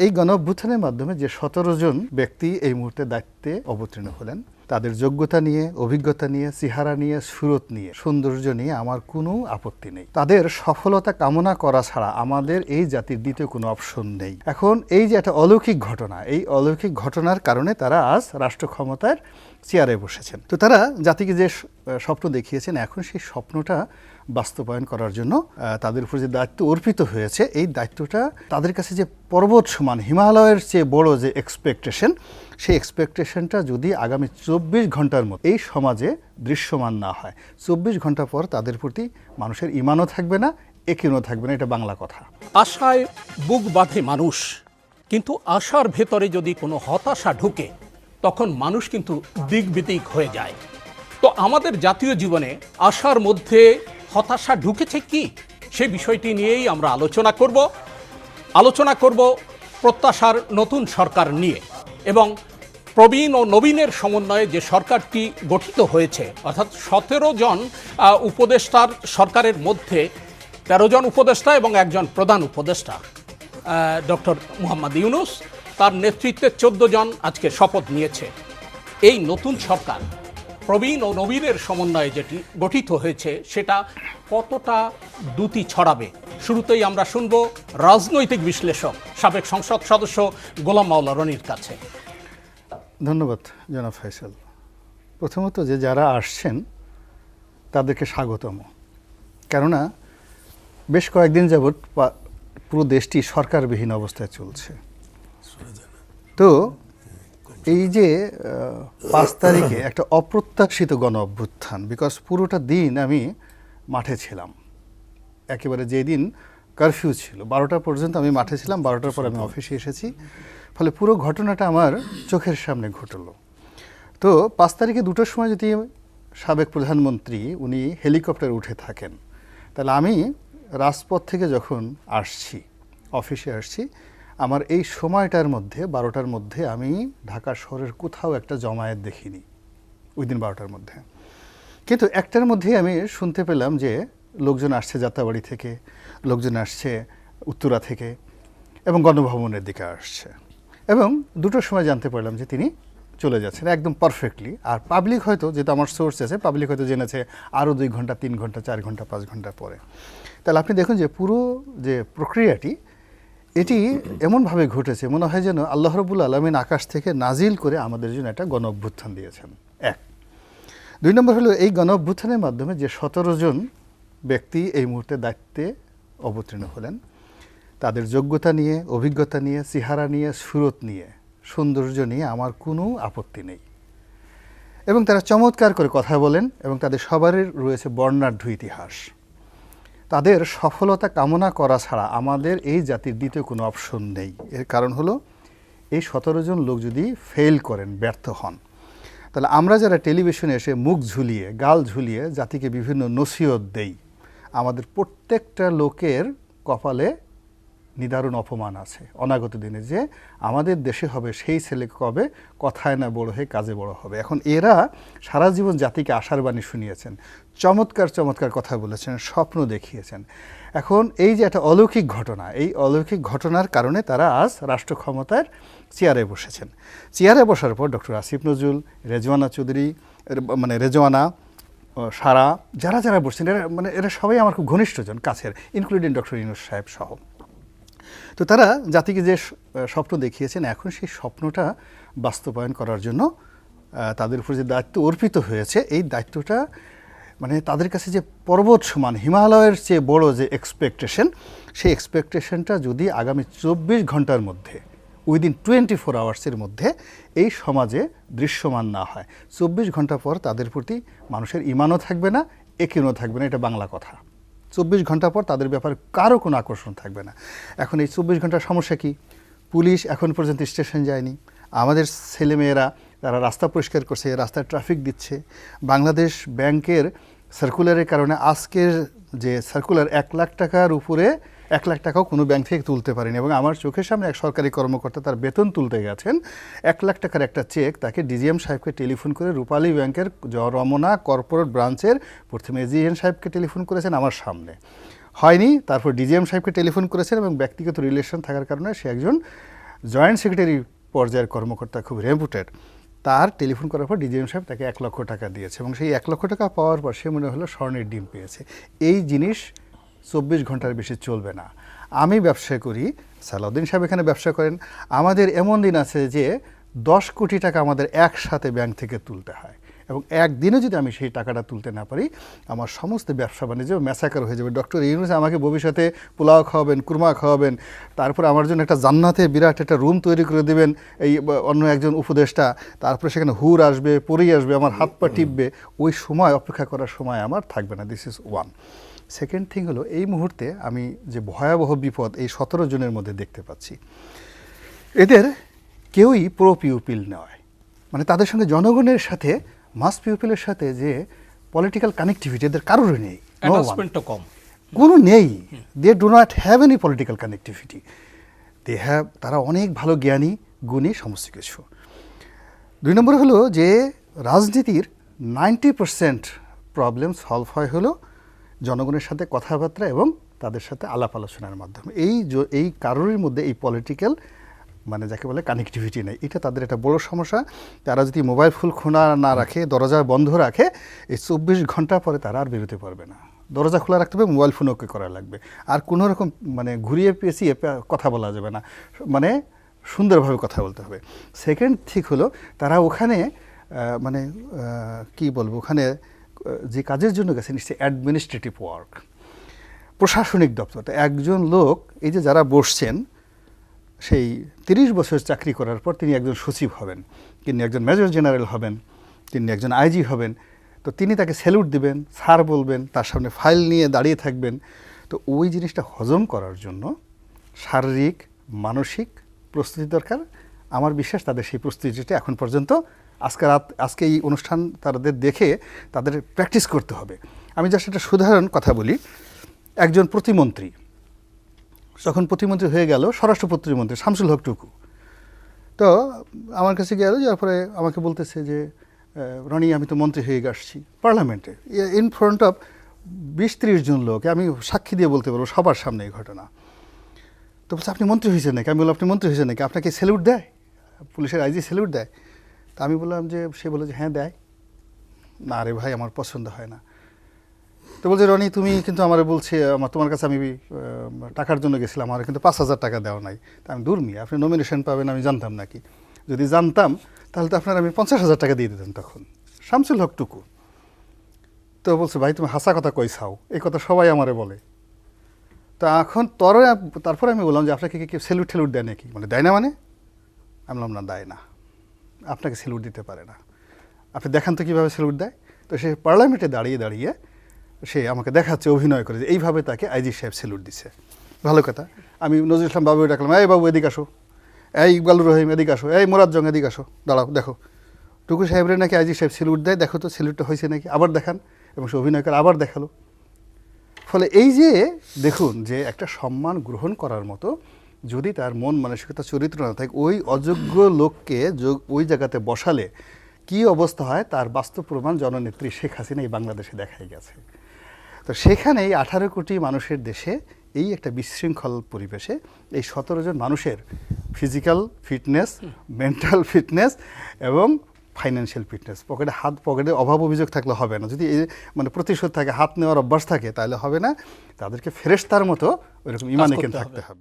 এই গণঅভ্যুত্থানের মাধ্যমে যে 17 জন ব্যক্তি এই মুহূর্তে দায়িত্বে অবতীর্ণ হলেন, তাদের যোগ্যতা নিয়ে, অভিজ্ঞতা নিয়ে, চেহারা নিয়ে, সুরত নিয়ে, সৌন্দর্য নিয়ে আমার কোনো আপত্তি নেই। তাদের সফলতা কামনা করা ছাড়া আমাদের এই জাতির দ্বিতীয় কোনো অপশন নেই। এখন এই যে একটা অলৌকিক ঘটনা, এই অলৌকিক ঘটনার কারণে তারা আজ রাষ্ট্র ক্ষমতার চেয়ারে বসেছেন। তো তারা জাতিকে যে স্বপ্ন দেখিয়েছেন, এখন সেই স্বপ্নটা বাস্তবায়ন করার জন্য তাদের উপর যে দায়িত্ব অর্পিত হয়েছে, এই দায়িত্বটা তাদের কাছে যে পর্বত সমান, হিমালয়ের চেয়ে বড় যে এক্সপেকটেশন, সেই এক্সপেকটেশনটা যদি আগামী 24 ঘন্টার মধ্যে এই সমাজে দৃশ্যমান না হয়, 24 ঘন্টা পর তাদের প্রতি মানুষের ঈমানও থাকবে না, একিনও থাকবে না। এটা বাংলা কথা। আশায় বুক বাঁধে মানুষ, কিন্তু আশার ভেতরে যদি কোনো হতাশা ঢুকে, তখন মানুষ কিন্তু দিকবিদিক হয়ে যায়। তো আমাদের জাতীয় জীবনে আশার মধ্যে হতাশা ঢুকেছে কি, সে বিষয়টি নিয়েই আমরা আলোচনা করব প্রত্যাশার নতুন সরকার নিয়ে। এবং প্রবীণ ও নবীনের সমন্বয়ে যে সরকারটি গঠিত হয়েছে, অর্থাৎ 17 জন উপদেষ্টার সরকারের মধ্যে 13 জন উপদেষ্টা এবং একজন প্রধান উপদেষ্টা ডক্টর মোহাম্মদ ইউনূস, তার নেতৃত্বে 14 জন আজকে শপথ নিয়েছে। এই নতুন সরকার প্রবীণ ও নবীনের সমন্বয়ে যেটি গঠিত হয়েছে, সেটা কতটা দ্যুতি ছড়াবে, শুরুতেই আমরা শুনব রাজনৈতিক বিশ্লেষক সাবেক সংসদ সদস্য গোলাম মাওলা রনির কাছে। ধন্যবাদ জনাব ফয়সাল। প্রথমত যে যারা আসছেন তাদেরকে স্বাগতম, কেননা বেশ কয়েকদিন যাবৎ পুরো দেশটি সরকারবিহীন অবস্থায় চলছে। তো এই যে 5 তারিখে একটা অপ্রত্যাশিত গণ অভ্যুত্থান, বিকজ পুরোটা দিন আমি মাঠে ছিলাম, একেবারে যেদিন কারফিউ ছিল 12টা পর্যন্ত আমি মাঠে ছিলাম, 12টার পর আমি অফিসে এসেছি, ফলে পুরো ঘটনাটা আমার চোখের সামনে ঘটলো। তো 5 তারিখে 2টোর সময় যদি সাবেক প্রধানমন্ত্রী উনি হেলিকপ্টারে উঠে থাকেন, তাহলে আমি রাজপথ থেকে যখন আসছি, অফিসে আসছি, আমার এই সময়টার মধ্যে 12টার মধ্যে আমি ঢাকা শহরের কোথাও একটা জমায়েত দেখিনি ওই দিন 12টার মধ্যে। কিন্তু একটার মধ্যেই আমি শুনতে পেলাম যে লোকজন আসছে যাত্রাবাড়ি থেকে, লোকজন আসছে উত্তরা থেকে এবং গণভবনের দিকে আসছে, এবং 2টোর সময় জানতে পারলাম যে তিনি চলে যাচ্ছেন একদম পারফেক্টলি। আর পাবলিক হয়তো, যেহেতু আমার সোর্স আছে, পাবলিক হয়তো জেনেছে আরও 2 ঘন্টা, 3 ঘন্টা, 4 ঘন্টা, 5 ঘন্টা পরে। তাহলে আপনি দেখুন যে পুরো যে প্রক্রিয়াটি, এটি এমনভাবে ঘটেছে মনে হয় যেন আল্লাহ রাব্বুল আলামিন আকাশ থেকে নাজিল করে আমাদের জন্য একটা গণ অভ্যুত্থান দিয়েছেন। 1। 2 নম্বর হলো এই গণ অভ্যুত্থানের মাধ্যমে যে 17 জন ব্যক্তি এই মুহূর্তে দায়িত্বে অবতীর্ণ হলেন, তাদের যোগ্যতা নিয়ে, অভিজ্ঞতা নিয়ে, চেহারা নিয়ে, সুরত নিয়ে, সৌন্দর্য নিয়ে আমার কোনো আপত্তি নেই। এবং তারা চমৎকার করে কথা বলেন এবং তাদের সবারই রয়েছে বর্ণাঢ্য ইতিহাস। তাদের সফলতা কামনা করা ছাড়া আমাদের এই জাতির দ্বিতীয় কোনো অপশন নেই। এর কারণ হলো এই 17 জন লোক যদি ফেল করেন, ব্যর্থ হন, তাহলে আমরা যারা টেলিভিশনে এসে মুখ ঝুলিয়ে, গাল ঝুলিয়ে জাতিকে বিভিন্ন নসিহত দেই, আমাদের প্রত্যেকটা লোকের কপালে নিদারুণ অপমান আছে অনাগত দিনে, যে আমাদের দেশে হবে সেই ছেলে কবে কথায় না বড় হয়ে কাজে বড় হবে। এখন এরা সারা জীবন জাতিকে আশার বাণী শুনিয়েছেন, চমৎকার চমৎকার কথা বলেছেন, স্বপ্ন দেখিয়েছেন। এখন এই যে একটা অলৌকিক ঘটনা, এই অলৌকিক ঘটনার কারণে তারা আজ রাষ্ট্র ক্ষমতার চেয়ারে বসেছেন। চেয়ারে বসার পর ডক্টর আসিফ নজরুল, রেজওয়ানা চৌধুরী, মানে রেজওয়ানা, সারা, যারা যারা বসছেন, এরা সবাই আমার খুব ঘনিষ্ঠজন, কাছের, ইনক্লুডিং ডক্টর ইউনূস সাহেব সহ। তো তারা জাতিকে যে স্বপ্ন দেখিয়েছেন, এখন সেই স্বপ্নটা বাস্তবায়ন করার জন্য তাদের উপর যে দায়িত্ব অর্পিত হয়েছে, এই দায়িত্বটা মানে তাদের কাছে যে পর্বত সমান, হিমালয়ের চেয়ে বড় যে এক্সপেকটেশন, সেই এক্সপেকটেশনটা যদি আগামী 24 ঘন্টার মধ্যে, উইদিন 24 আওয়ার্সের মধ্যে এই সমাজে দৃশ্যমান না হয়, 24 ঘন্টা পর তাদের প্রতি মানুষের ঈমানও থাকবে না, একিনও থাকবে না। এটা বাংলা কথা। 24 ঘন্টা পর তাদের ব্যাপারে কারো কোনো আকর্ষণ থাকবে না। এখন এই 24 ঘন্টার সমস্যা কি? পুলিশ এখন পর্যন্ত স্টেশন যায়নি, আমাদের ছেলেমেয়েরা তারা রাস্তা পরিষ্কার করছে, রাস্তায় ট্রাফিক দিচ্ছে। বাংলাদেশ ব্যাংকের সার্কুলারের কারণে আজকের যে সার্কুলার 1 লাখ টাকার উপরে, 1 লাখ টাকাও কোনো ব্যাংক থেকে তুলতে পারেনি। এবং আমার চোখের সামনে এক সরকারি কর্মকর্তা তার বেতন তুলতে গেছেন, 1 লাখ টাকার একটা চেক তাকে ডিজিএম সাহেবকে টেলিফোন করে, রূপালী ব্যাংকের রমনা কর্পোরেট ব্রাঞ্চের প্রথমে এজিএম সাহেবকে টেলিফোন করেছেন আমার সামনে, হয়নি, তারপর ডিজিএম সাহেবকে টেলিফোন করেছেন এবং ব্যক্তিগত রিলেশন থাকার কারণে সে একজন জয়েন্ট সেক্রেটারি পর্যায়ের কর্মকর্তা, খুব রেপুটেড, তার টেলিফোন করার পর ডিজিএম সাহেব তাকে 1 লক্ষ টাকা দিয়েছে এবং সেই 1 লক্ষ টাকা পাওয়ার পর সে মনে হলো স্বর্ণের ডিম পেয়েছে। এই জিনিস 24 ঘন্টার বেশি চলবে না। আমি ব্যবসা করি, সালাউদ্দিন সাহেব এখানে ব্যবসা করেন, আমাদের এমন দিন আছে যে 10 কোটি টাকা আমাদের একসাথে ব্যাংক থেকে তুলতে হয় এবং একদিনে যদি আমি সেই টাকাটা তুলতে না পারি আমার সমস্ত ব্যবসা বাণিজ্য ম্যাসাকার হয়ে যাবে। ডক্টর ইউনূস আমাকে ভবিষ্যতে পোলাও খাওয়াবেন, কুরমা খাওয়াবেন, তারপর আমার জন্য একটা জান্নাতে বিরাট একটা রুম তৈরি করে দেবেন এই অন্য একজন উপদেষ্টা, তারপরে সেখানে হুর আসবে, পরি আসবে, আমার হাত পা টিপবে, ওই সময় অপেক্ষা করার সময় আমার থাকবে না। This is one. Second thing হলো, এই মুহূর্তে আমি যে ভয়াবহ বিপদ এই 17 জনের মধ্যে দেখতে পাচ্ছি, এদের কেউই প্রো পিউপিল নয়, মানে তাদের সঙ্গে জনগণের সাথে মাস পিউপিলের সাথে যে পলিটিক্যাল কানেক্টিভিটি এদের কারোরই নেই, অ্যাটাচমেন্টও কম, কোনো নেই। They do not have any political connectivity. তারা অনেক ভালো জ্ঞানী, গুণী, সমস্ত কিছু। 2 নম্বর হলো যে রাজনীতির 90% প্রবলেম সলভ হয় হলো জনগণের সাথে কথাবার্তা এবং তাদের সাথে আলাপ আলোচনার মাধ্যমে। এই কারোর মধ্যে এই পলিটিক্যাল মানে যাকে বলে কানেক্টিভিটি নেই, এটা তাদের একটা বড় সমস্যা। তারা যদি মোবাইল ফোন খোলা না রাখে, দরজা বন্ধ রাখে, এই 24 ঘন্টা পরে তারা আর বেরোতে পারবে না। দরজা খোলা রাখতে হবে, মোবাইল ফোন ওকে করা লাগবে, আর কোনো রকম মানে ঘুরিয়ে পেঁচিয়ে কথা বলা যাবে না, মানে সুন্দরভাবে কথা বলতে হবে। সেকেন্ড ঠিক হলো তারা ওখানে মানে কি বলবো, ওখানে যে কাজের জন্য গেছেন ইটস অ্যাডমিনিস্ট্রেটিভ ওয়ার্ক, প্রশাসনিক দপ্তর। একজন লোক এই যে যারা বসছেন, সেই 30 বছর চাকরি করার পর তিনি একজন সচিব হবেন, তিনি একজন মেজর জেনারেল হবেন, তিনি একজন আইজি হবেন, তো তিনি তাকে স্যালুট দিবেন, স্যার বলবেন, তার সামনে ফাইল নিয়ে দাঁড়িয়ে থাকবেন। তো ওই জিনিসটা হজম করার জন্য শারীরিক মানসিক প্রস্তুতি দরকার। আমার বিশ্বাস তাদের সেই প্রস্তুতিটা এখন পর্যন্ত আজকে এই অনুষ্ঠান তাদের দেখে তাদের প্র্যাকটিস করতে হবে। আমি জাস্ট একটা সাধারণ কথা বলি, একজন প্রতিমন্ত্রী যখন প্রতিমন্ত্রী হয়ে গেল, স্বরাষ্ট্র প্রতিমন্ত্রী শামসুল হক টুকু, তো আমার কাছে গেল, যার পরে আমাকে বলতেছে যে রনি আমি তো মন্ত্রী হয়ে আসছি পার্লামেন্টে, ইন ফ্রন্ট অফ 20-30 জন লোক, আমি সাক্ষী দিয়ে বলতে পারবো সবার সামনে এই ঘটনা। তো বলছে আপনি মন্ত্রী হয়েছেন নাকি? আমি বললাম আপনি মন্ত্রী হয়েছেন নাকি, আপনাকে স্যালুট দেয়, পুলিশের আইজি স্যালুট দেয়? তা আমি বললাম যে, সে বলে যে হ্যাঁ দেয়। না রে ভাই, আমার পছন্দ হয় না। তো বলছে রনি তুমি কিন্তু আমার বলছে তোমার কাছে আমি টাকার জন্য গেছিলাম, আমার কিন্তু 5,000 টাকা দেওয়া নাই। তা আমি দূর মিয়া, আপনি নমিনেশন পাবেন আমি জানতাম নাকি? যদি জানতাম তাহলে তো আপনার আমি 50,000 টাকা দিয়ে দিতেন তখন। শামসুল হক টুকু তো বলছে ভাই তুমি হাসা কথা কই চাও, এই কথা সবাই আমারে বলে। তো এখন তারপরে আমি বললাম যে আপনাকে কি স্যালুট ঠেলুট দেয় নাকি? মানে দেয় না, মানে আমি বললাম না দেয় না, আপনাকে স্যালুট দিতে পারে না, আপনি দেখান তো কীভাবে স্যালুট দেয়। তো সে পার্লামেন্টে দাঁড়িয়ে দাঁড়িয়ে সে আমাকে দেখাচ্ছে, অভিনয় করে যে এইভাবে তাকে আইজি সাহেব স্যালুট দিছে। ভালো কথা। আমি নজরুল ইসলাম বাবু ডাকলাম, এই বাবু এদিকে আসো, এই ইকবালুর রহিম এদিকে আসো, এই মোরাজ্জং এদিকে আসো, দাঁড়াও দেখো টুকু সাহেবরে নাকি আইজি সাহেব স্যালুট দেয়, দেখো তো স্যালুটটা হয়েছে নাকি, আবার দেখান। এবং সে অভিনয় করে আবার দেখালো। ফলে এই যে দেখুন যে একটা সম্মান গ্রহণ করার মতো যদি তার মন মানসিকতা চরিত্র না থাকে, ওই অযোগ্য লোককে ওই জায়গাতে বসালে কি অবস্থা হয় তার বাস্তব প্রমাণ জননেত্রী শেখ হাসিনা এই বাংলাদেশে দেখাই গেছে। তো সেখানে এই 18 কোটি মানুষের দেশে এই একটা বিশৃঙ্খল পরিবেশে এই 17 জন মানুষের ফিজিক্যাল ফিটনেস, মেন্টাল ফিটনেস এবং ফাইন্যান্সিয়াল ফিটনেস, পকেটে অভাব অভিযোগ থাকলে হবে না। যদি মানে প্রতিশোধ থাকে, হাত নেওয়ার অভ্যাস থাকে, তাহলে হবে না। তাদেরকে ফেরেশতার মতো ওইরকম ইমানে থাকতে হবে।